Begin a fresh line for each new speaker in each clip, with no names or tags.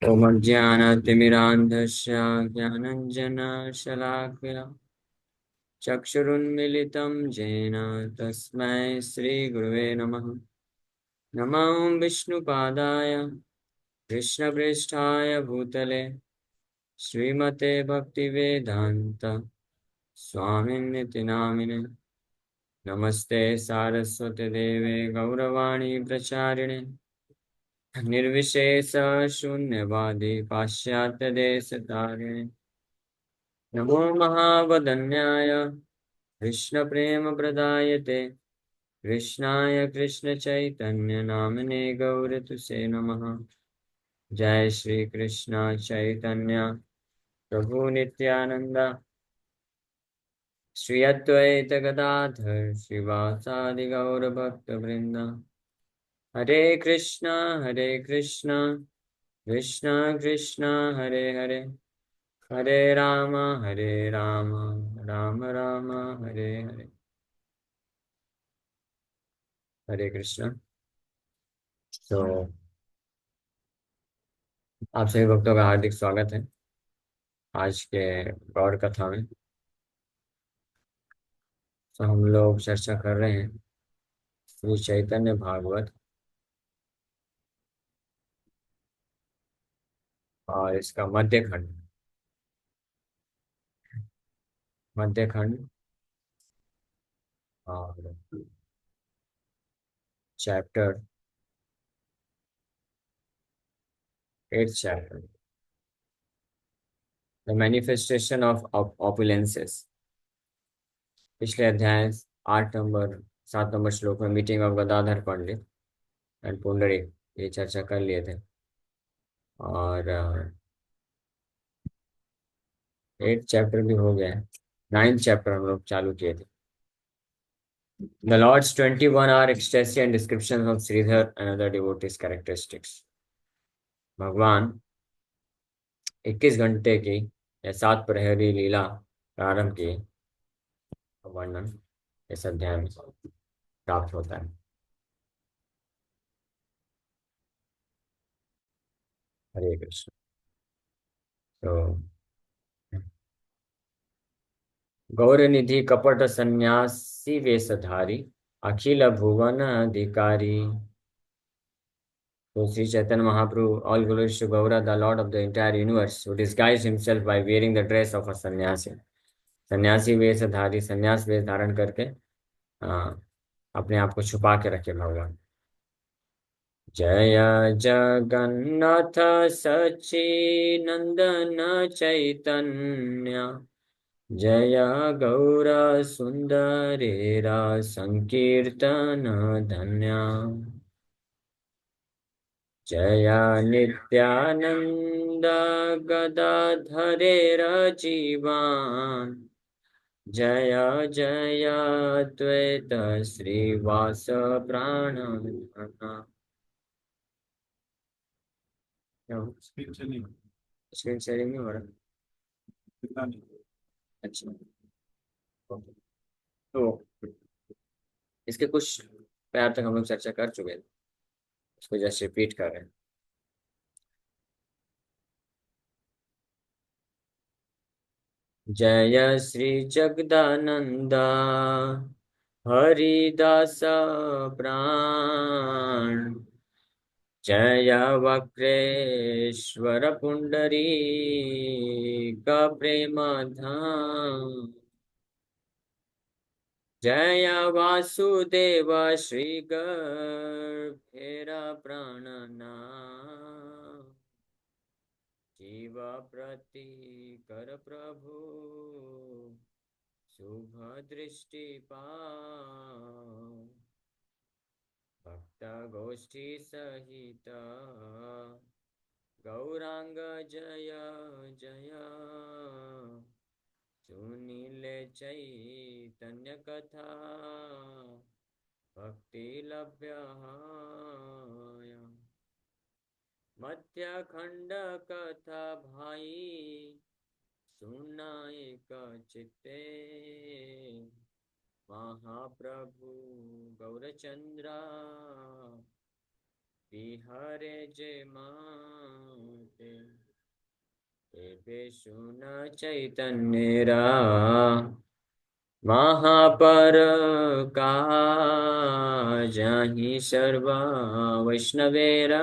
ओमज्ञानतिमिरान्धस्य ज्ञानञ्जनशलाकया चक्षुरुन्मिलितं येन तस्मै श्रीगुरुवे नमः। नमो विष्णुपादाय कृष्णपृष्ठाय भूतले श्रीमते भक्तिवेदान्त स्वामिन्निति नामिने। नमस्ते सारस्वती देवे गौरवाणी प्रचारिणे निर्विशेष शून्यवादी पाश्चात्यदेशतारिणे। नमो महावदन्याय कृष्णप्रेमप्रदायते कृष्णाय कृष्णचैतन्यनामिने गौरतुसे नमः। जय श्री कृष्ण चैतन्य प्रभु नित्यानंद श्री अद्वैत गदाधर श्रीवासादि गौरभक्तवृंद। हरे कृष्णा कृष्णा कृष्णा हरे हरे हरे राम राम राम हरे हरे। हरे कृष्ण। तो आप सभी भक्तों का हार्दिक स्वागत है आज के गौर कथा में। तो हम लोग चर्चा कर रहे हैं श्री चैतन्य भागवत और इसका मध्य खंड और chapter 8 chapter the manifestation of opulences. पिछले अध्याय 7 नंबर श्लोक में meeting of Gadadhar Pandit and Pundarik ये चर्चा कर लिए थे और 8 चैप्टर भी हो गया है। 9 चैप्टर हम लोग चालू किए थे। The Lord's 21-hour ecstasy and descriptions of Sridhar and other devotees' characteristics। भगवान 21 घंटे की या 7 प्रहरी लीला प्रारंभ की वर्णन इस अध्याय में प्राप्त होता है। हरे कृष्ण। तो गौर निधि कपट सन्यासी वेशधारी अखिल भुवन अधिकारी। तो Shri Chaitanya Mahaprabhu, all glories to Gaura, the Lord of the entire universe, who disguised himself by wearing the dress of a सन्यासी। सन्यासी वेशधारी, सन्यास वेश धारण करके अपने आप को छुपा के रखे भगवान। जय जगन्नाथ सच्चिनंदन चैतन्य जय गौर सुंदरेरा संकीर्तन धन्य। जय नित्यानंद गदाधरेर जीवान् जय जय द्वैत श्रीवास प्राणनाथ। स्क्रीन शेयरिंग नहीं हो रहा। अच्छा, तो इसके कुछ पैर तक हम लोग चर्चा कर चुके हैं, उसको जस्ट रिपीट कर रहे हैं। जय श्री जगदानंदा हरिदास प्राण जय वक्रेश्वर पुंडरी प्रेम धाम। जय वासुदेव श्री गर्भेरा प्राणनाथ जीव प्रति कर प्रभु शुभ दृष्टि पाओ। भक्त गोष्ठी सहित गौरांग जय जय सुनीले चैतन्य कथा भक्ति लभ्य। मध्य खंड कथा भाई सुनायक चित्ते महाप्रभु गौरचंद्रा बिहारे जे माते। एवेषु न चैतन्येरा महापर का जाहि सर्वा वैष्णवेरा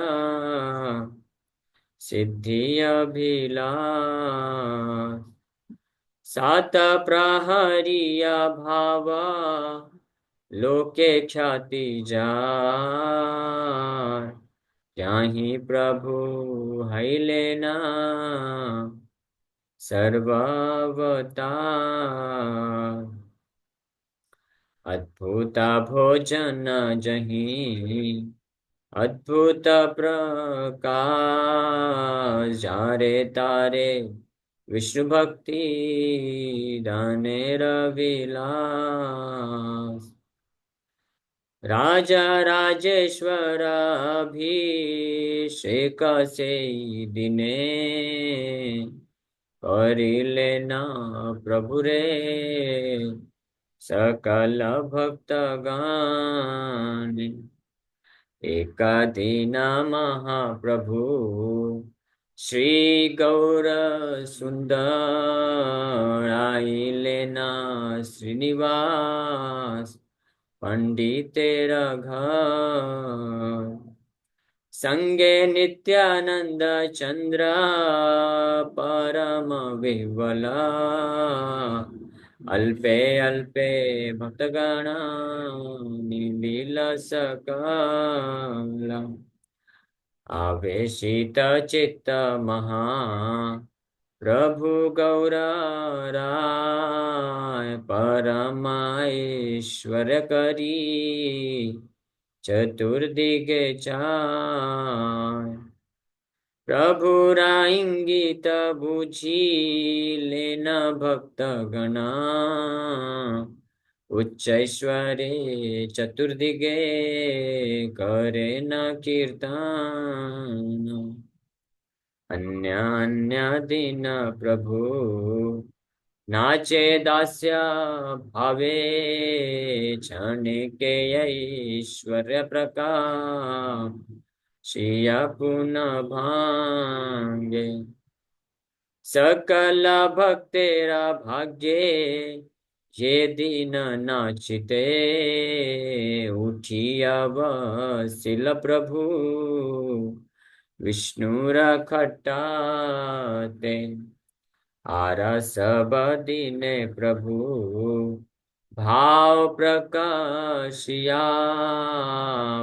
सिद्धि अभिलाष सात प्रहरिया भावा लोके ख्याति जार त्याहि प्रभु है लेना सर्वावतार अद्भुत भोजन जही अद्भुत प्रकाश जारे तारे विष्णु भक्ति दाने रविलास राजा राजेश्वर अभिषेक से दिने करिलेना प्रभु रे सकल भक्तगण एकादीना महाप्रभु श्री गौर सुंदर आइलेना श्रीनिवास पंडितेरा घर संगे नित्यानंद चंद्र परम विवला अल्पे अल्पे भक्तगणा लीला सकला आवेशित चित्त महा प्रभु गौराराय परमाईश्वर करी चतुर्दिगे चाय प्रभु इंगित बुझी लेना भक्त गणा उच्चैश्वरे चतुर्दिगे करे न कीर्तन अन्य अन्य दिन प्रभु नाचे दास्य भावे क्षणिके ऐश्वर्य प्रकाश श्रिया पुनः भांगे सकल भक्तेरा भाग्ये ये दिन नाचिते उठिया वसिल प्रभु विष्णुर खट्टाते आरा सब दिने प्रभु भाव प्रकाशिया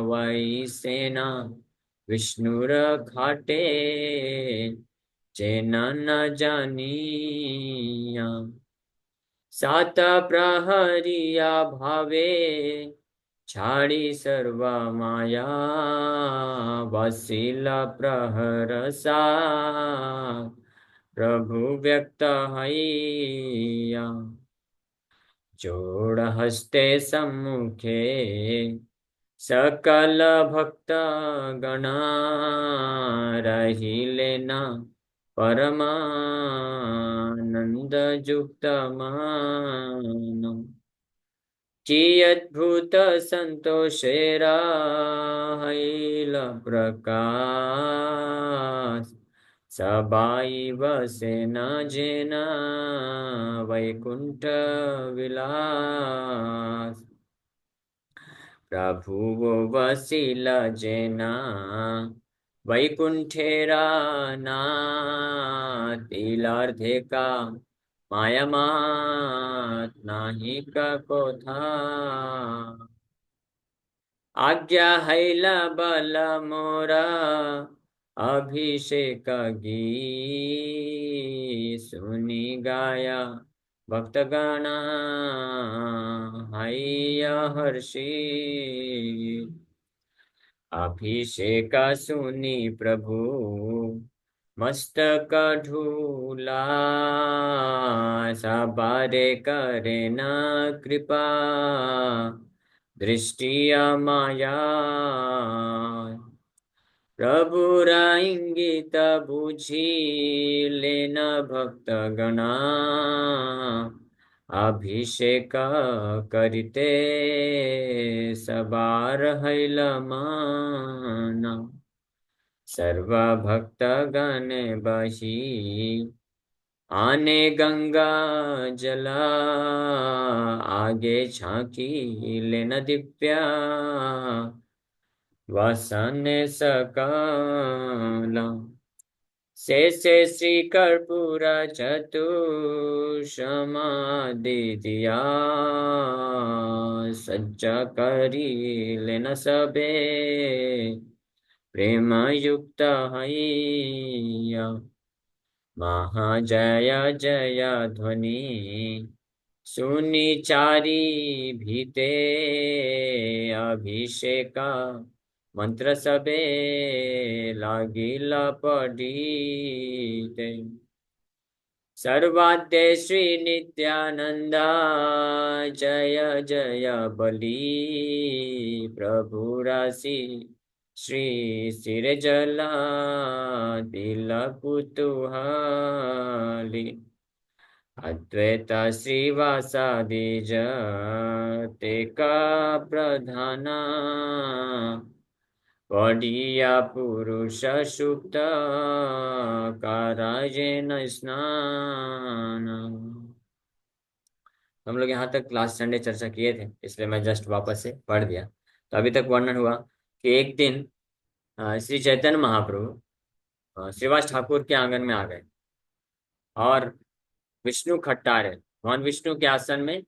वै सेना विष्णुर घाटे जेना न जानिया सात प्रहरिया भावे छाड़ी सर्व माया वसीला प्रहरसा प्रभु व्यक्त हैया जोड़ हस्ते सम्मुखे सकल भक्त गणा रहिलेना परमानंद युक्त मान कि अद्भुत संतोषेरा हैल प्रकाश सबाई बसे न जेना वैकुंठ विलास प्रभु वसील जेना वैकुंठेरा नातिलार्धे का मायामात नाही का कोथा आज्ञा हैला बल मोरा अभिषेक गी सुनी गाया भक्तगणा हैया हर्षि अभिषेक सुनी प्रभु मस्तक ढूला सबारे करे न कृपा दृष्टिया माया प्रभु इंगित बुझी लेना भक्त गणा अभिषेक करते सबार हैल माना सर्व भक्त गण बही आने गंगा जला आगे झांकी लेन दिव्या वसन सकला शेषे श्री कर्पूर चतुषमादि दिया सज्जा करी लेन सबे प्रेम युक्त हैया महाजय जय ध्वनि सुनिचारी भीते अभिषेका मंत्र सबे लागिला पढ़ीते सर्वाद्य श्री नित्यानंदा जय जय बली प्रभु राशि श्री सिर जला दिल कुतूहली अद्वैत श्रीवासादि जतेका प्रधाना पढ़िया पुरुष सुक्त करायेन स्नान। हम लोग यहाँ तक लास्ट संडे चर्चा किए थे, इसलिए मैं जस्ट वापस से पढ़ दिया। तो अभी तक वर्णन हुआ कि एक दिन श्री चैतन्य महाप्रभु श्रीवास ठाकुर के आंगन में आ गए और विष्णु खट्टारे भगवान विष्णु के आसन में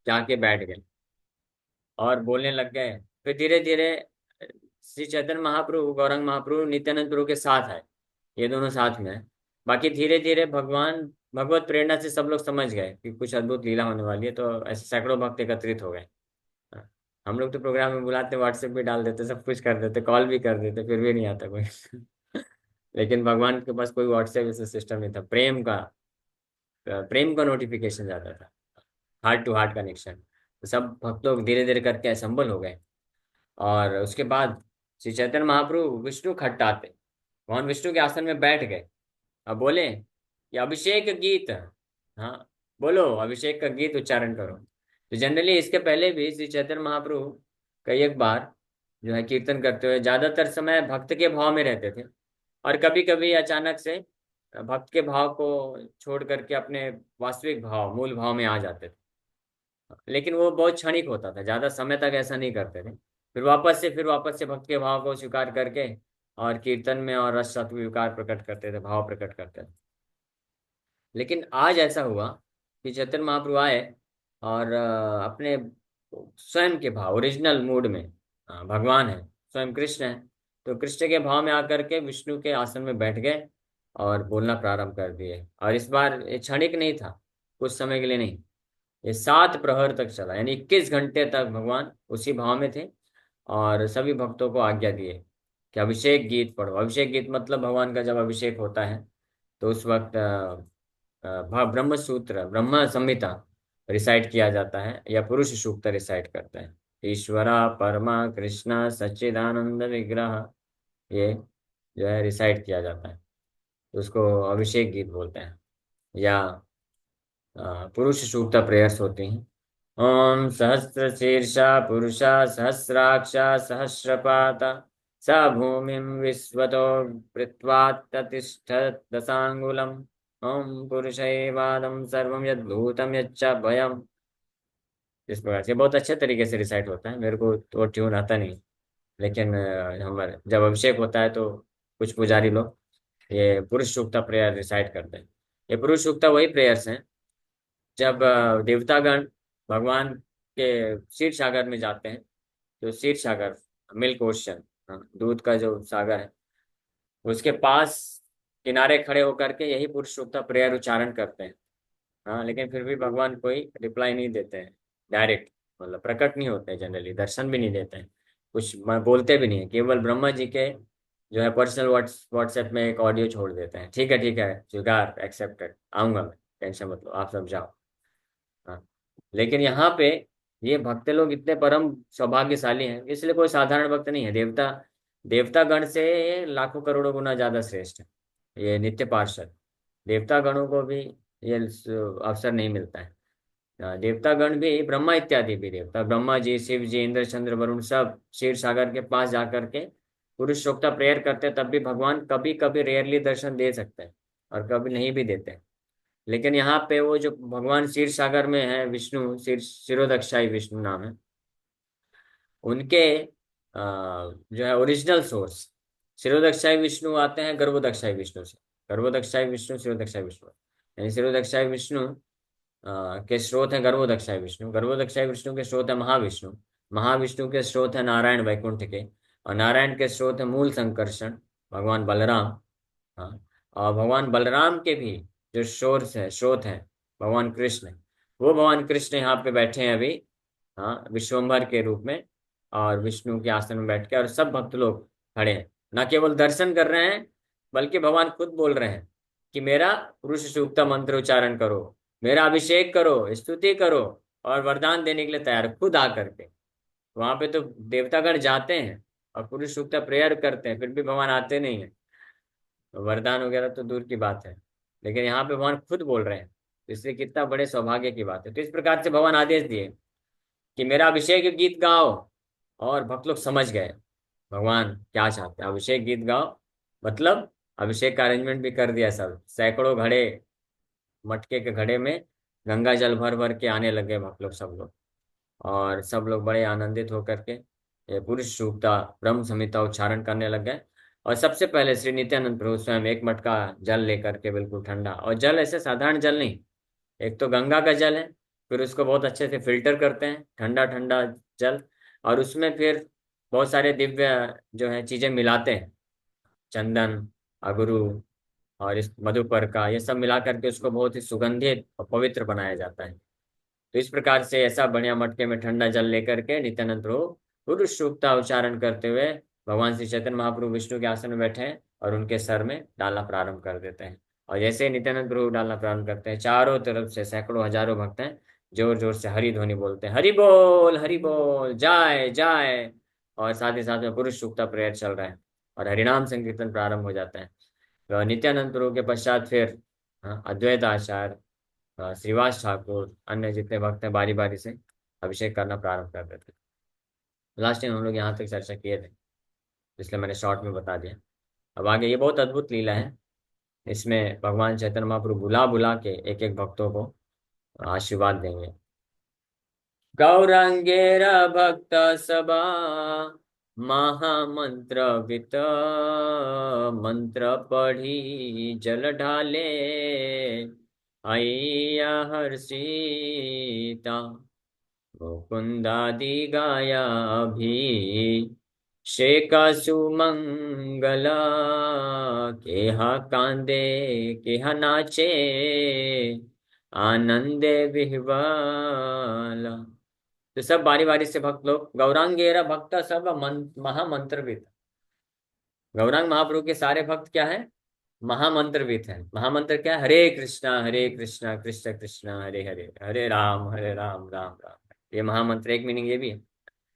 जाके बैठ गए और बोलने लग गए। फिर धीरे धीरे श्री चैतन्य महाप्रभु गौरंग महाप्रभु नित्यानंद प्रभु के साथ है, ये दोनों साथ में है। बाकी धीरे धीरे भगवान भगवत प्रेरणा से सब लोग समझ गए कि कुछ अद्भुत लीला होने वाली है, तो ऐसे सैकड़ों भक्त एकत्रित हो गए। हम लोग तो प्रोग्राम में बुलाते, व्हाट्सएप भी डाल देते, सब कुछ कर देते, कॉल भी कर देते, फिर भी नहीं आता कोई लेकिन भगवान के पास कोई व्हाट्सएप जैसा सिस्टम नहीं था। प्रेम का नोटिफिकेशन जाता था, हार्ट टू हार्ट कनेक्शन। तो सब भक्त लोग धीरे धीरे करके असम्बल हो गए और उसके बाद श्री चैतन्य महाप्रभु विष्णु खट्टाते भगवान विष्णु के आसन में बैठ गए और बोले कि अभिषेक गीत, हाँ बोलो अभिषेक का गीत उच्चारण करो। तो जनरली इसके पहले भी श्री चैतन्य महाप्रभु कई एक बार जो है कीर्तन करते हुए ज्यादातर समय भक्त के भाव में रहते थे और कभी कभी अचानक से भक्त के भाव को छोड़ करके अपने वास्तविक भाव मूल भाव में आ जाते थे। लेकिन वो बहुत क्षणिक होता था, ज्यादा समय तक ऐसा नहीं करते थे। फिर वापस से भक्त के भाव को स्वीकार करके और कीर्तन में और रस तत्व विकार प्रकट करते थे, भाव प्रकट करते थे। लेकिन आज ऐसा हुआ कि चैतन्य महाप्रभु आए और अपने स्वयं के भाव ओरिजिनल मूड में, भगवान है स्वयं कृष्ण है, तो कृष्ण के भाव में आकर के विष्णु के आसन में बैठ गए और बोलना प्रारंभ कर दिए। और इस बार ये क्षणिक नहीं था, कुछ समय के लिए नहीं, ये 7 प्रहर तक चला, यानी 21 घंटे तक भगवान उसी भाव में थे और सभी भक्तों को आज्ञा दिए कि अभिषेक गीत पढ़ो। अभिषेक गीत मतलब भगवान का जब अभिषेक होता है तो उस वक्त ब्रह्म सूत्र ब्रह्म संहिता रिसाइट किया जाता है या पुरुष सूक्त रिसाइट करते हैं। ईश्वरा परमा कृष्ण सच्चिदानंद विग्रह, ये जो है रिसाइट किया जाता है, तो उसको अभिषेक गीत बोलते हैं या पुरुष सूक्त प्रेयर्स होती हैं। ओम सहस्र शीर्षा पुरुषा सहस्राक्षा सहस्रपाता स भूमिं विश्वतो कृत्वात्तिष्ठ दशांगुलम् ओम पुरुषैवादं सर्वं यद्भूतं यच्च भयम्। इस प्रकार से बहुत अच्छे तरीके से रिसाइट होता है, मेरे को तो ट्यून आता नहीं, लेकिन हमारे जब अभिषेक होता है तो कुछ पुजारी लोग ये पुरुष सूक्ता प्रेयर रिसाइट करते हैं। ये पुरुष सूक्ता वही प्रेयर्स हैं जब देवतागण भगवान के क्षीर सागर में जाते हैं, जो क्षीर सागर मिल्क ओशन, दूध का जो सागर है, उसके पास किनारे खड़े होकर के यही पुरुष सूक्ता प्रेयर उच्चारण करते हैं। हाँ, लेकिन फिर भी भगवान कोई रिप्लाई नहीं देते हैं डायरेक्ट, मतलब प्रकट नहीं होते हैं, जनरली दर्शन भी नहीं देते हैं, कुछ बोलते भी नहीं है। केवल ब्रह्मा जी के जो है पर्सनल व्हाट्सएप में एक ऑडियो छोड़ देते हैं, ठीक है स्वीकार एक्सेप्टेड, आऊंगा मैं, टेंशन मत लो, आप सब जाओ। हाँ, लेकिन यहाँ पे ये भक्त लोग इतने परम सौभाग्यशाली हैं, इसलिए कोई साधारण भक्त नहीं है, देवता देवता गण से लाखों करोड़ों गुना ज्यादा श्रेष्ठ है ये नित्य पार्षद। देवता गणों को भी ये अवसर नहीं मिलता है। देवता गण भी ब्रह्मा इत्यादि भी देवता, ब्रह्मा जी शिव जी इंद्र चंद्र वरुण सब क्षीर सागर के पास जाकर के पुरुषोक्ता प्रेयर करते हैं तब भी भगवान कभी कभी रेयरली दर्शन दे सकते हैं और कभी नहीं भी देते हैं। लेकिन यहाँ पे वो जो भगवान क्षीर सागर में है विष्णु, क्षीरोदक्षाई विष्णु नाम है उनके, जो है ओरिजिनल सोर्स क्षीरोदक्षाई विष्णु आते हैं गर्भोदक्षाई विष्णु से। गर्भोदक्षाई विष्णु क्षीरोदक्षाई विष्णु, यानी क्षीरोदक्षाई विष्णु के स्रोत है गर्भोदक्षाई विष्णु, गर्भोदक्षाई विष्णु के स्रोत है महाविष्णु, महाविष्णु के स्रोत है नारायण वैकुंठ के, और नारायण के स्रोत है मूल संकर्षण भगवान बलराम। हाँ, और भगवान बलराम के भी जो स्रोत है भगवान कृष्ण, वो भगवान कृष्ण यहाँ पे बैठे हैं अभी। हाँ, विश्वम्भर के रूप में, और विष्णु के आसन में बैठ के, और सब भक्त लोग खड़े हैं, न केवल दर्शन कर रहे हैं बल्कि भगवान खुद बोल रहे हैं कि मेरा पुरुष सूक्त मंत्र उच्चारण करो, मेरा अभिषेक करो, स्तुति करो, और वरदान देने के लिए तैयार खुद आकर के। वहां पे तो देवतागण जाते हैं और पुरुष सूक्त प्रेयर करते हैं, फिर भी भगवान आते नहीं है, वरदान वगैरह तो दूर की बात है। लेकिन यहाँ पे भगवान खुद बोल रहे हैं, तो इसलिए कितना बड़े सौभाग्य की बात है। तो इस प्रकार से भगवान आदेश दिए कि मेरा अभिषेक गीत गाओ, और भक्त लोग समझ गए भगवान क्या चाहते हैं। अभिषेक गीत गाओ मतलब अभिषेक का अरेंजमेंट भी कर दिया, सब सैकड़ों घड़े, मटके के घड़े में गंगा जल भर भर के आने लगे भक्त लोग, सब लोग, और सब लोग बड़े आनंदित होकर के ये पुरुष सूक्ता ब्रह्म संहिता उच्चारण करने लग गए। और सबसे पहले श्री नित्यानंद प्रभु स्वयं एक मटका जल लेकर के, बिल्कुल ठंडा, और जल ऐसे साधारण जल नहीं, एक तो गंगा का जल है, फिर उसको बहुत अच्छे से फिल्टर करते हैं, ठंडा ठंडा जल, और उसमें फिर बहुत सारे दिव्य जो है चीजें मिलाते हैं, चंदन, अगरू, और इस मधुपर का, ये सब मिला करके उसको बहुत ही सुगंधित और पवित्र बनाया जाता है। तो इस प्रकार से ऐसा बढ़िया मटके में ठंडा जल लेकर के नित्यानंद प्रभु पुरुष सूक्ता उच्चारण करते हुए भगवान श्री चैतन्य महाप्रभु विष्णु के आसन में बैठे हैं और उनके सर में डालना प्रारंभ कर देते हैं। और जैसे ही नित्यानंद प्रभु डालना प्रारंभ करते हैं, चारों तरफ से सैकड़ों हजारों भक्त हैं, जोर जोर से हरि ध्वनि बोलते हैं, हरि बोल जाय जाय, और साथ ही साथ में पुरुष सूक्ता प्रेयर चल रहा है और हरिनाम संकीर्तन प्रारंभ हो जाता है। तो नित्यानंद प्रभु के पश्चात फिर अद्वैत आचार्य, श्रीवास ठाकुर, अन्य जितने भक्त हैं बारी बारी से अभिषेक करना प्रारंभ कर देते हैं। लास्ट टाइम हम लोग यहाँ तक चर्चा किए थे, इसलिए मैंने शॉर्ट में बता दिया। अब आगे ये बहुत अद्भुत लीला है, इसमें भगवान चैतन्य महाप्रभु बुला बुला के एक एक भक्तों को आशीर्वाद देंगे। गौरांगेर भक्त सभा महामंत्र वित, मंत्र पढ़ी जल ढाले आइया हर्षिता, मुकुंदादि गाया भी शेका सुमंगला, केहा कांदे केहा नाचे आनंदे विह्वला। तो सब बारी बारी से भक्त लोग, गौरांगेरा भक्त सब महामंत्रविद, गौरांग महाप्रभु के सारे भक्त क्या है, महामंत्रविद है। महामंत्र क्या है, हरे कृष्णा कृष्ण कृष्ण हरे हरे, हरे राम राम राम। ये महामंत्र एक मीनिंग ये भी है,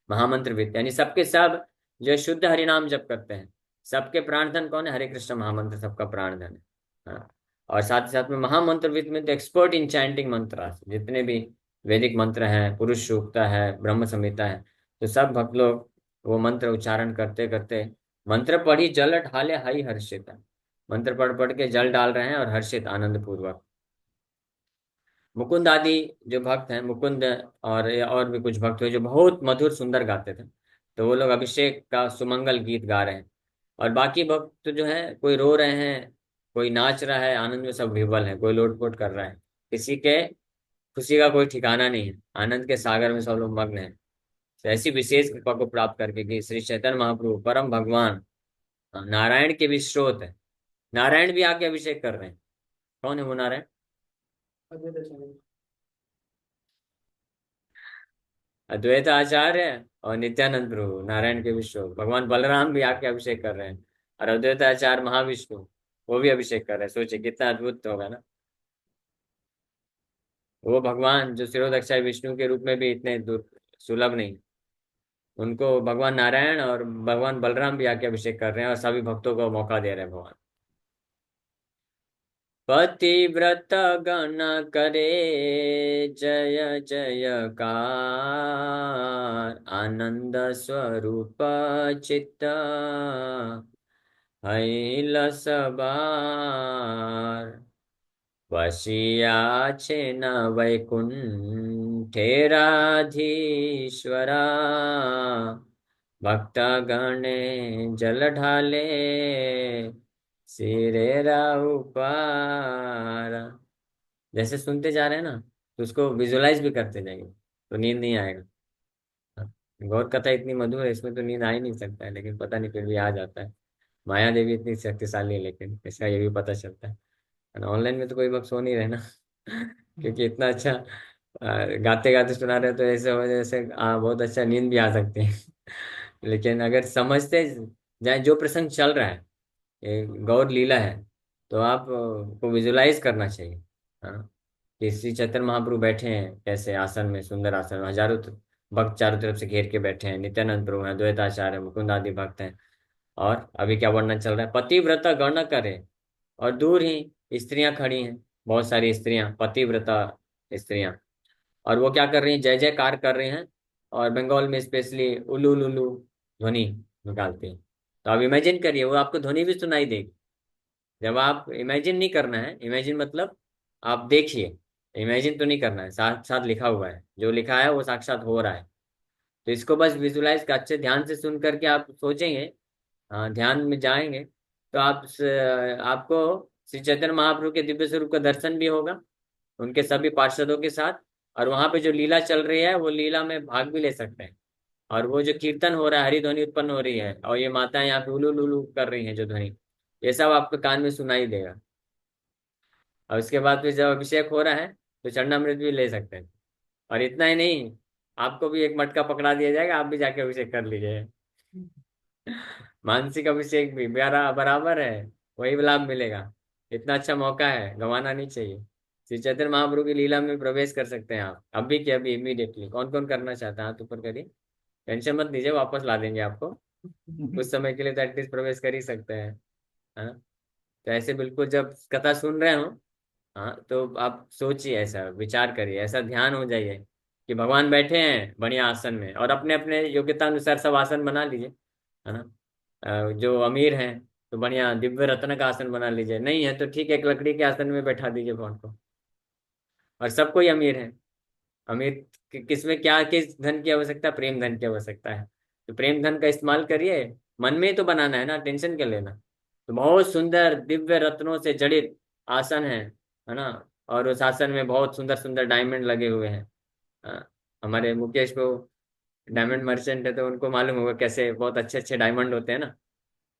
महामंत्रविद, यानी सबके सब जो शुद्ध हरि नाम जप करते हैं, सबके प्राणधन कौन है, हरे कृष्ण महामंत्र सबका प्राणधन है। हाँ। और साथ ही साथ में महामंत्रविद में तो एक्सपर्ट इन चैंटिंग मंत्र, जितने भी वैदिक मंत्र हैं, पुरुष सूक्ता है, ब्रह्म संहिता है, तो सब भक्त लोग वो मंत्र उच्चारण करते करते, मंत्र पढ़ी जल ढाले हई हर्षित, मंत्र पढ़ पढ़ के जल डाल रहे हैं और हर्षित आनंद पूर्वक। मुकुंद आदि जो भक्त हैं, मुकुंद और भी कुछ भक्त हुए जो बहुत मधुर सुंदर गाते थे, तो वो लोग अभिषेक का सुमंगल गीत गा रहे हैं। और बाकी भक्त तो जो है, कोई रो रहे हैं, कोई नाच रहा है, आनंद में सब विह्वल है, कोई लोटपोट कर रहा है, किसी के खुशी का कोई ठिकाना नहीं है, आनंद के सागर में सब लोग मग्न हैं। तो ऐसी विशेष कृपा को प्राप्त करके कि श्री चैतन्य महाप्रभु परम भगवान नारायण के भी स्रोत है, नारायण भी आके अभिषेक कर रहे हैं। कौन है वो नारायण, अद्वैत आचार्य और नित्यानंद प्रभु नारायण के विश्व, भगवान बलराम भी आके अभिषेक कर रहे हैं, और अद्वैत आचार्य महाविष्णु वो भी अभिषेक कर रहे हैं। सोचिए कितना अद्भुत होगा ना। वो भगवान जो शिरोदक्षाई विष्णु के रूप में भी इतने दूर सुलभ नहीं, उनको भगवान नारायण और भगवान बलराम भी आके अभिषेक कर रहे हैं और सभी भक्तों को मौका दे रहे हैं भगवान। पतिव्रत गण करे जय जयकार, आनंद स्वरूप चित्त हैलस बार। वसिया न वैकुंठेराधीश्वरा, भक्त गणे जल ढाले सिरेरा ऊपर। जैसे सुनते जा रहे हैं ना, तो उसको विजुलाइज भी करते जाएंगे, तो नींद नहीं आएगा। गौर कथा इतनी मधुर है, इसमें तो नींद आ ही नहीं सकता है, लेकिन पता नहीं फिर भी आ जाता है। माया देवी इतनी शक्तिशाली है, लेकिन इसका ये भी पता चलता है। ऑनलाइन में तो कोई वक्त सो नहीं रहे ना क्योंकि इतना अच्छा गाते गाते सुना रहे, तो ऐसे हो जैसे बहुत अच्छा नींद भी आ सकती है लेकिन अगर समझते जाए जो प्रसंग चल रहा है, ये गौर लीला है, तो आप को विजुलाइज करना चाहिए। हाँ, कि श्री चैतन्य महाप्रभु बैठे हैं कैसे आसन में, सुंदर आसन में, हजारों भक्त चारों तरफ से घेर के बैठे हैं, नित्यानंद प्रभु हैं, द्वैताचार्य मुकुंद आदि भक्त हैं। और अभी क्या वर्णन चल रहा है, पतिव्रता गण करे, और दूर ही स्त्रियां खड़ी हैं, बहुत सारी स्त्रियां, पतिव्रता स्त्रियां, और वो क्या कर रही हैं, जय जयकार कर रही हैं, और बंगाल में स्पेशली उल्लू लुल्लू ध्वनि निकालती हैं। तो आप इमेजिन करिए, वो आपको ध्वनि भी सुनाई देगी। जब आप इमेजिन नहीं करना है, इमेजिन मतलब आप देखिए, इमेजिन तो नहीं करना है, साथ साथ लिखा हुआ है, जो लिखा है वो साक्षात हो रहा है। तो इसको बस विजुलाइज का अच्छे ध्यान से सुन करके आप सोचेंगे, ध्यान में जाएंगे, तो आपको श्री चैतन्य महाप्रभु के दिव्य स्वरूप का दर्शन भी होगा, उनके सभी पार्षदों के साथ। और वहां पे जो लीला चल रही है, वो लीला में भाग भी ले सकते हैं। और वो जो कीर्तन हो रहा है, हरि ध्वनि उत्पन्न हो रही है, और ये माताएं यहाँ पे उलू लुलू कर रही हैं जो ध्वनि, ये सब आपके कान में सुनाई देगा। और उसके बाद फिर जब अभिषेक हो रहा है, तो चरणामृत भी ले सकते हैं। और इतना ही नहीं, आपको भी एक मटका पकड़ा दिया जाएगा, आप भी जाके अभिषेक कर लीजिए मानसिक अभिषेक भी बराबर है, वही लाभ मिलेगा। इतना अच्छा मौका है, गंवाना नहीं चाहिए। श्री चैतन्य महाप्रभु की लीला में प्रवेश कर सकते हैं आप अभी के अभी, इमीडिएटली। कौन कौन करना चाहता है हाथ ऊपर करिए, टेंशन मत लीजिए, वापस ला देंगे आपको कुछ समय के लिए, तो एटलीस्ट प्रवेश कर ही सकते हैं। हाँ, तो ऐसे बिल्कुल जब कथा सुन रहे हो, हाँ, तो आप सोचिए, ऐसा विचार करिए, ऐसा ध्यान हो जाइए कि भगवान बैठे हैं बढ़िया आसन में, और अपने अपने योग्यता अनुसार सब आसन बना लीजिए, है ना। जो अमीर हैं तो बढ़िया दिव्य रत्न का आसन बना लीजिए, नहीं है तो ठीक है, एक लकड़ी के आसन में बैठा दीजिए भगवान को। और सबको ही अमीर है, अमीर किसमें क्या, किस धन की आवश्यकता, प्रेम धन की आवश्यकता है, तो प्रेम धन का इस्तेमाल करिए। मन में ही तो बनाना है ना, टेंशन क्या लेना। तो बहुत सुंदर दिव्य रत्नों से जड़ित आसन है ना। और उस आसन में बहुत सुंदर सुंदर डायमंड लगे हुए हैं। हमारे मुकेश को डायमंड मर्चेंट है, तो उनको मालूम होगा कैसे बहुत अच्छे अच्छे डायमंड होते हैं ना।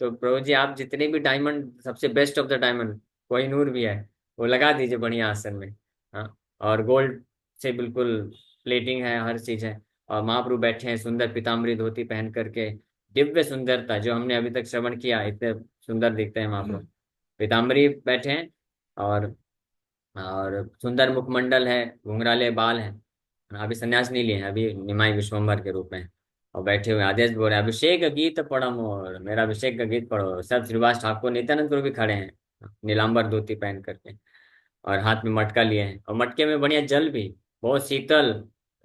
तो प्रभु जी, आप जितने भी डायमंड, सबसे best of the diamond Kohinoor भी है, वो लगा दीजिए बढ़िया आसन में। हाँ, और गोल्ड से बिल्कुल प्लेटिंग है, हर चीज है। और महाप्रभु बैठे हैं सुंदर पीताम्बरी धोती पहन करके, दिव्य सुंदरता जो हमने अभी तक श्रवण किया, इतने सुंदर दिखते हैं महाप्रभु। पीताम्बरी बैठे हैं, और सुंदर मुखमंडल है, घुंघराले बाल हैं। अभी संन्यास नहीं लिए हैं, अभी निमाई विश्वम्भर के रूप में। और बैठे हुए आदेश बोल रहे हैं, अभिषेक गीत पढ़ो मोर, मेरा अभिषेक का गीत पढ़ो। सब श्रीवास ठाकुर नित्यानंद प्रभु भी खड़े हैं, नीलांबर धोती पहन करके, और हाथ में मटका लिए हैं, और मटके में बढ़िया जल भी, बहुत शीतल,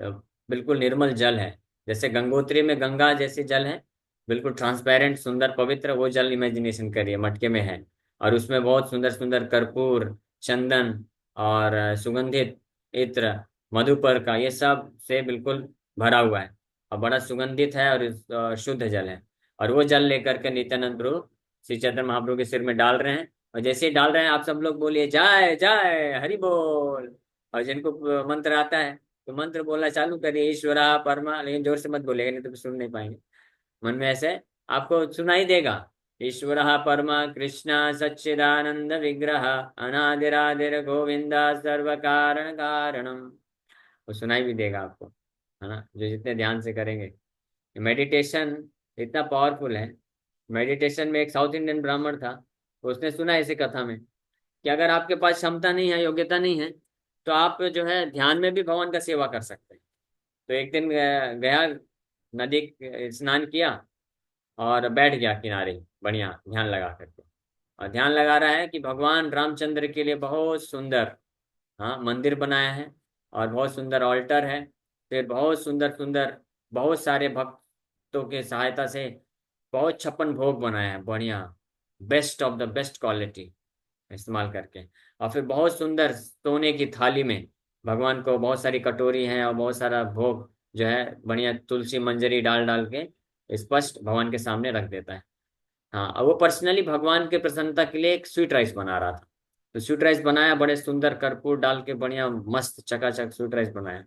अ, बिल्कुल निर्मल जल है। जैसे गंगोत्री में गंगा जैसे जल है, बिल्कुल ट्रांसपेरेंट, सुंदर, पवित्र, वो जल इमेजिनेशन करिए मटके में है। और उसमें बहुत सुंदर सुंदर कर्पूर, चंदन, और सुगंधित इत्र, मधुपर का, ये सब से बिल्कुल भरा हुआ है, और बड़ा सुगंधित है, और शुद्ध जल है। और वो जल लेकर के नित्यानंद प्रभु श्री चैतन्य महाप्रभु के सिर में डाल रहे हैं। और जैसे ही डाल रहे हैं, आप सब लोग बोलिए जय जय हरि बोल। और जिनको मंत्र आता है, तो मंत्र बोलना चालू करिए, ईश्वरा परमा, लेकिन जोर से मत बोलेगा, नहीं तो फिर सुन नहीं पाएंगे। मन में ऐसे आपको सुनाई देगा, ईश्वर परमा कृष्ण सच्चिदानंद विग्रह, अनादिरादिर गोविंद सर्व कारण कारणम। वो सुनाई भी देगा आपको, है ना, जो जितने ध्यान से करेंगे। मेडिटेशन इतना पावरफुल है। मेडिटेशन में एक साउथ इंडियन ब्राह्मण था, उसने सुना इसी कथा में कि अगर आपके पास क्षमता नहीं है, योग्यता नहीं है, तो आप जो है ध्यान में भी भगवान का सेवा कर सकते हैं। तो एक दिन गया, नदी स्नान किया, और बैठ गया किनारे बढ़िया ध्यान लगा करके। और ध्यान लगा रहा है कि भगवान रामचंद्र के लिए बहुत सुंदर, हाँ, मंदिर बनाया है और बहुत सुंदर ऑल्टर है। फिर बहुत सुंदर सुंदर बहुत सारे भक्तों के सहायता से बहुत 56 भोग बनाया है, बढ़िया, best of the best quality इस्तेमाल करके। और फिर बहुत सुंदर सोने की थाली में भगवान को बहुत सारी कटोरी हैं और बहुत सारा भोग जो है बढ़िया तुलसी मंजरी डाल डाल के स्पष्ट भगवान के सामने रख देता है। हाँ, और वो पर्सनली भगवान के प्रसन्नता के लिए एक स्वीट राइस बना रहा था। तो स्वीट राइस बनाया, बड़े सुंदर कर्पूर डाल के बढ़िया मस्त चकाचक स्वीट राइस बनाया।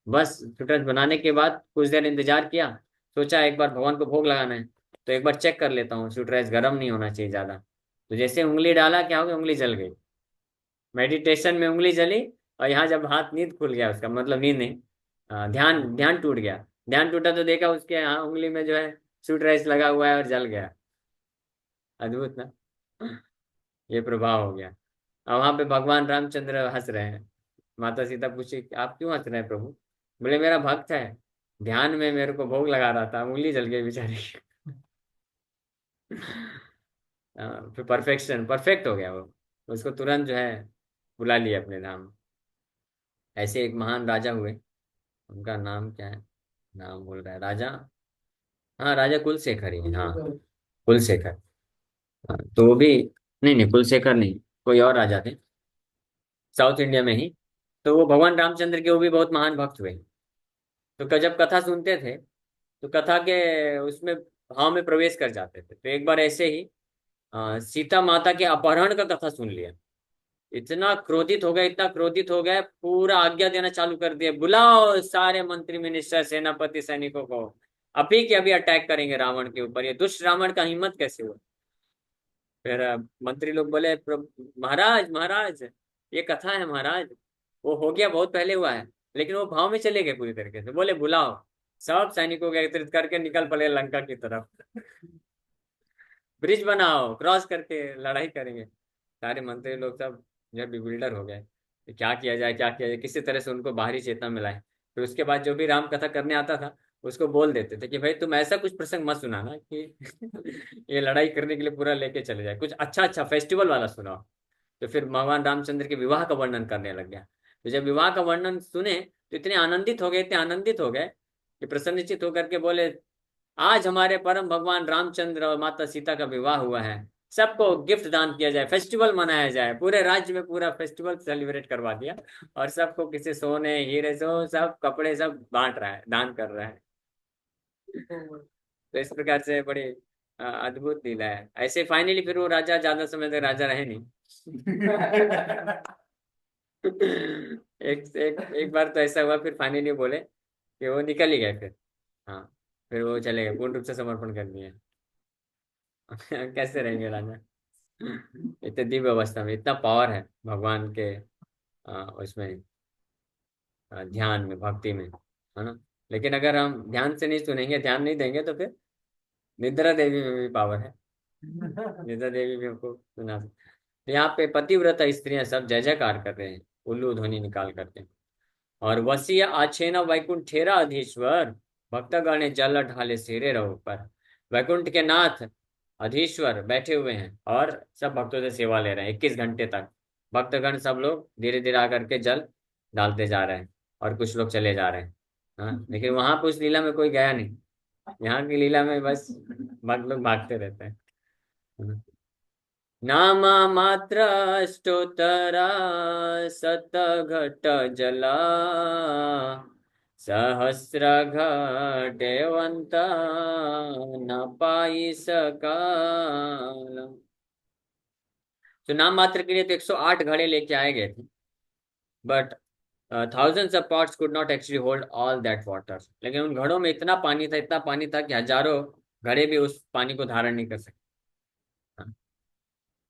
बस स्वीट राइस बनाने के बाद कुछ देर इंतजार किया, सोचा एक बार भगवान को भोग लगाना है तो एक बार चेक कर लेता हूँ स्वीट राइस गर्म नहीं होना चाहिए ज्यादा। तो जैसे उंगली डाला, क्या हो गया, उंगली जल गई। मेडिटेशन में उंगली जली। और यहाँ जब हाथ, नींद खुल गया उसका मतलब, नींद नहीं, ध्यान ध्यान टूट गया। ध्यान टूटा तो देखा उसके यहाँ उंगली में जो है स्वीट राइस लगा हुआ है और जल गया। अद्भुत ना। ये प्रभाव हो गया। और वहां पे भगवान रामचंद्र हंस रहे हैं। माता सीता पूछी कि आप क्यों हंस रहे हैं प्रभु? बोले मेरा भक्त है, ध्यान में मेरे को भोग लगा रहा था, उंगली जल गई बेचारी की। फिर परफेक्शन परफेक्ट हो गया वो, उसको तुरंत जो है बुला लिया अपने धाम। ऐसे एक महान राजा हुए, उनका नाम क्या है, नाम बोल रहा है राजा, हाँ राजा कुलशेखर ही है, हाँ कुलशेखर। हाँ, तो वो भी, नहीं नहीं कुलशेखर नहीं, कोई और राजा थे साउथ इंडिया में ही। तो वो भगवान रामचंद्र के वो भी बहुत महान भक्त हुए। तो जब कथा सुनते थे तो कथा के उसमें भाव में प्रवेश कर जाते थे। तो एक बार ऐसे ही सीता माता के अपहरण का कथा सुन लिया। इतना क्रोधित हो गया, इतना क्रोधित हो गया, पूरा आज्ञा देना चालू कर दिया, बुलाओ सारे मंत्री मिनिस्टर सेनापति सैनिकों को, अभी के अभी अटैक करेंगे रावण के ऊपर, ये दुष्ट रावण का हिम्मत कैसे हुआ? फिर मंत्री लोग बोले, महाराज महाराज, ये कथा है महाराज, वो हो गया बहुत पहले हुआ है, लेकिन वो भाव में चले गए पूरी तरीके से। बोले बुलाओ, सब सैनिकों को एकत्रित करके निकल पड़े लंका की तरफ। ब्रिज बनाओ, क्रॉस करके लड़ाई करेंगे। सारे मंत्री लोग सब जो बिल्डर हो गए कि क्या किया जाए, क्या किया जाए, किसी तरह से उनको बाहरी चेतना मिलाए। फिर उसके बाद जो भी राम कथा करने आता था उसको बोल देते थे कि भाई तुम ऐसा कुछ प्रसंग मत सुनाना कि ये लड़ाई करने के लिए पूरा लेके चले जाए, कुछ अच्छा अच्छा फेस्टिवल वाला सुनाओ। तो फिर भगवान रामचंद्र के विवाह का वर्णन करने लग गया। तो जब विवाह का वर्णन सुने तो इतने आनंदित हो गए, इतने आनंदित हो गए कि प्रसन्नचित्त होकर के बोले, आज हमारे परम भगवान रामचंद्र और माता सीता का विवाह हुआ है, सबको गिफ्ट दान किया जाए, फेस्टिवल मनाया जाए, पूरे राज्य में पूरा फेस्टिवल सेलिब्रेट करवा दिया। और सबको किसी सोने हीरे सो सब कपड़े सब बांट रहा है, दान कर रहा है। तो इस प्रकार से बड़ी अद्भुत लीला है। ऐसे फाइनली फिर वो राजा ज्यादा समय तक राजा रहे नहीं। एक बार तो ऐसा हुआ, फिर फाइनली बोले कि वो निकल ही गए फिर। हाँ, फिर वो चले गए, पूर्ण रूप से समर्पण कर दिए। कैसे रहेंगे राजा? इतने दिव्य अवस्था में, इतना पावर है भगवान के उसमें, ध्यान में, भक्ति में, है ना। लेकिन अगर हम ध्यान से नहीं सुनेंगे, ध्यान नहीं देंगे तो फिर निद्रा देवी में भी पावर है। निद्रा देवी भी हमको सुना सकती। तो यहाँ पे पतिव्रता स्त्रियां सब जय जयकार कर रहे हैं, उल्लू ध्वनि निकाल करके। और वसीय आछेन वैकुंठेरा अधीश्वर, भक्तगण जल ढाले सिरे रहो पर। वैकुंठ के नाथ अधीश्वर बैठे हुए हैं और सब भक्तों से सेवा ले रहे हैं 21 घंटे तक। भक्तगण सब लोग धीरे धीरे आकर के जल डालते जा रहे हैं और कुछ लोग चले जा रहे हैं। हाँ, लेकिन वहां पर उस लीला में कोई गया नहीं। यहाँ की लीला में बस भक्त लोग भागते रहते हैं। नाम मात्र स्तोत्रा शतघट जला, सहस्र घटेवंत न पाई सकाल। तो नाम मात्र के लिए तो 108 घड़े लेके आए गए थे, but thousands of pots could not actually hold all that water। लेकिन उन घड़ों में इतना पानी था, इतना पानी था कि हजारों घड़े भी उस पानी को धारण नहीं कर सकते। हाँ,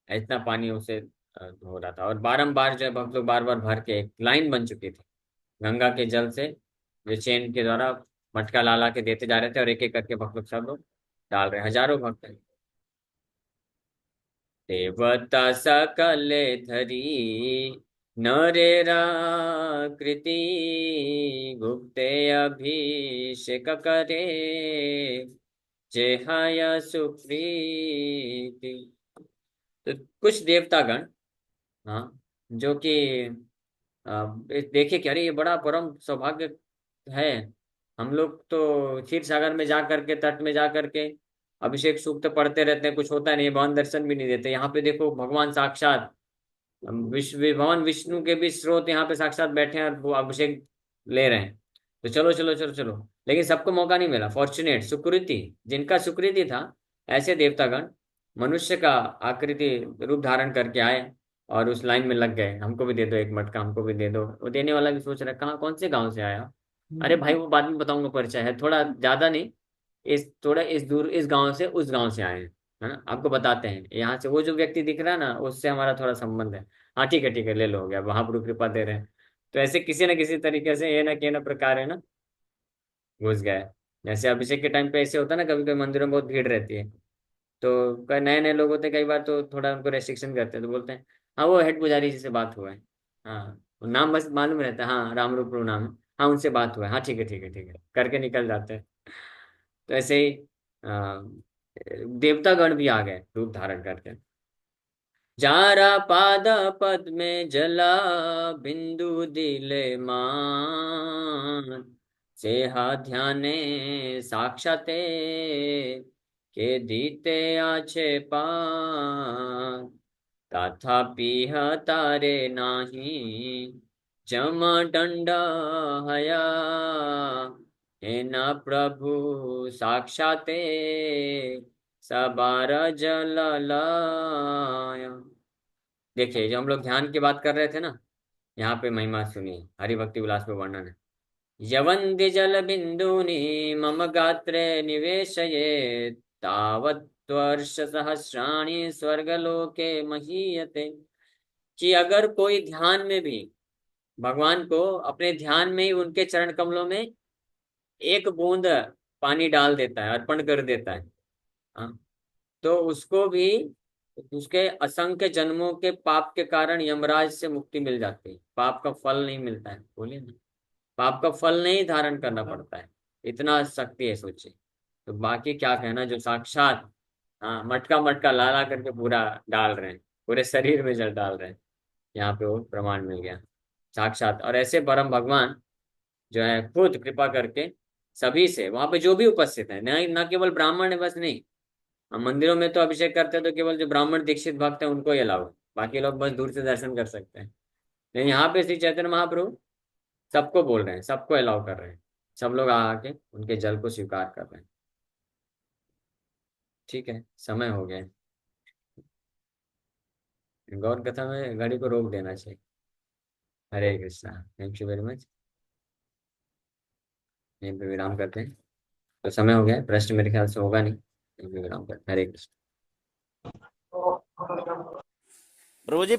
इतना पानी उसे हो रहा था। और बारंबार जो है भक्त लोग बार बार भर के एक लाइन बन चुकी थी गंगा के जल से, जो चेन के द्वारा मटका ला ला के देते जा रहे थे और एक एक करके भक्त लोग सब लोग डाल रहे हैं, हजारों भक्त हैं। देवता सकले धरी नरेराकृति, गुप्ते अभिषेक करे जेहाय सुप्रीति। तो कुछ देवतागण, हाँ, जो कि देखे कि अरे ये बड़ा परम सौभाग्य है, हम लोग तो क्षीर सागर में जा करके, तट में जा करके अभिषेक सूक्त पढ़ते रहते हैं, कुछ होता नहीं है, भगवान दर्शन भी नहीं देते। यहाँ पे देखो भगवान साक्षात भगवान विष्णु के भी स्रोत यहाँ पे साक्षात बैठे हैं और वो अभिषेक ले रहे हैं। तो चलो चलो चलो चलो, लेकिन सबको मौका नहीं मिला। फॉर्चुनेट, सुकृति, जिनका सुकृति था, ऐसे देवतागण मनुष्य का आकृति रूप धारण करके आए और उस लाइन में लग गए, हमको भी दे दो एक मटका, हमको भी दे दो। वो देने वाला भी सोच रहा है कहाँ, कौन से गांव से आया। अरे भाई वो बाद में बताऊंगा, परिचय है थोड़ा ज्यादा नहीं, इस थोड़ा इस दूर, इस गांव से उस गांव से आए हैं, है ना, आपको बताते हैं। यहाँ से वो जो व्यक्ति दिख रहा है ना, उससे हमारा थोड़ा संबंध है। हाँ ठीक है ले लो, हो गया, महाप्रभु कृपा दे रहे हैं। तो ऐसे किसी न किसी तरीके से ये ना कि ना प्रकार है ना, घुस गए। जैसे अभिषेक के टाइम पे ऐसे होता है ना, कभी कभी मंदिरों में बहुत भीड़ रहती है, तो कई नए नए लोग होते हैं, कई बार तो थोड़ा उनको रेस्ट्रिक्शन करते हैं, तो बोलते हैं हाँ वो हेड पुजारी जी से बात हुआ है, हाँ वो नाम बस मालूम रहता है, हाँ राम रूप नाम है, हाँ उनसे बात हुआ है, हाँ ठीक है करके निकल जाते हैं। तो ऐसे ही देवतागण भी आ गए रूप धारण करके। जारा पाद पद में जला, बिंदु दिले मान, सेहा ध्याने साक्षाते, के दीते आछे पान, तथापि तारे नाही, जम दंड हया, हे न प्रभु साक्षाते, सबार जल लाया। देखिए जो हम लोग ध्यान की बात कर रहे थे ना, यहाँ पे महिमा सुनिए, हरि भक्ति विलास में वर्णन है। यवन्ति जल बिंदुनि मम गात्रे निवेशये, तावत् वर्ष सहस्राणि स्वर्गलोके महीयते। कि अगर कोई ध्यान में भी भगवान को, अपने ध्यान में ही उनके चरण कमलों में एक बूंद पानी डाल देता है, अर्पण कर देता है, हाँ, तो उसको भी उसके असंख्य जन्मों के पाप के कारण यमराज से मुक्ति मिल जाती है। पाप का फल नहीं मिलता है, बोलिए ना, पाप का फल नहीं धारण करना पड़ता है, इतना शक्ति है, सोचिए। तो बाकी क्या कहना, जो साक्षात, हाँ, मटका मटका ला ला करके पूरा डाल रहे हैं, पूरे शरीर में जल डाल रहे हैं, यहाँ पे वो प्रमाण मिल गया साक्षात। और ऐसे परम भगवान जो है खुद कृपा करके सभी से, वहां पे जो भी उपस्थित है, न न केवल ब्राह्मण है बस नहीं, हम मंदिरों में तो अभिषेक करते हैं तो केवल जो ब्राह्मण दीक्षित भक्त है उनको ही अलाउ है, बाकी लोग बस दूर से दर्शन कर सकते हैं। लेकिन यहाँ पे श्री चैतन्य महाप्रभु सबको बोल रहे हैं, सबको अलाउ कर रहे हैं, सब लोग आ आके उनके जल को स्वीकार कर रहे हैं। ठीक है, समय हो गया है। गौर कथा में घड़ी को रोक देना चाहिए। Hare Krishna, thank you very much. यहीं पे विराम करते हैं, तो समय हो गया है, प्रश्न मेरे ख्याल से होगा नहीं, यहीं पे विराम करते हैं। हरे कृष्ण।
प्रभु जी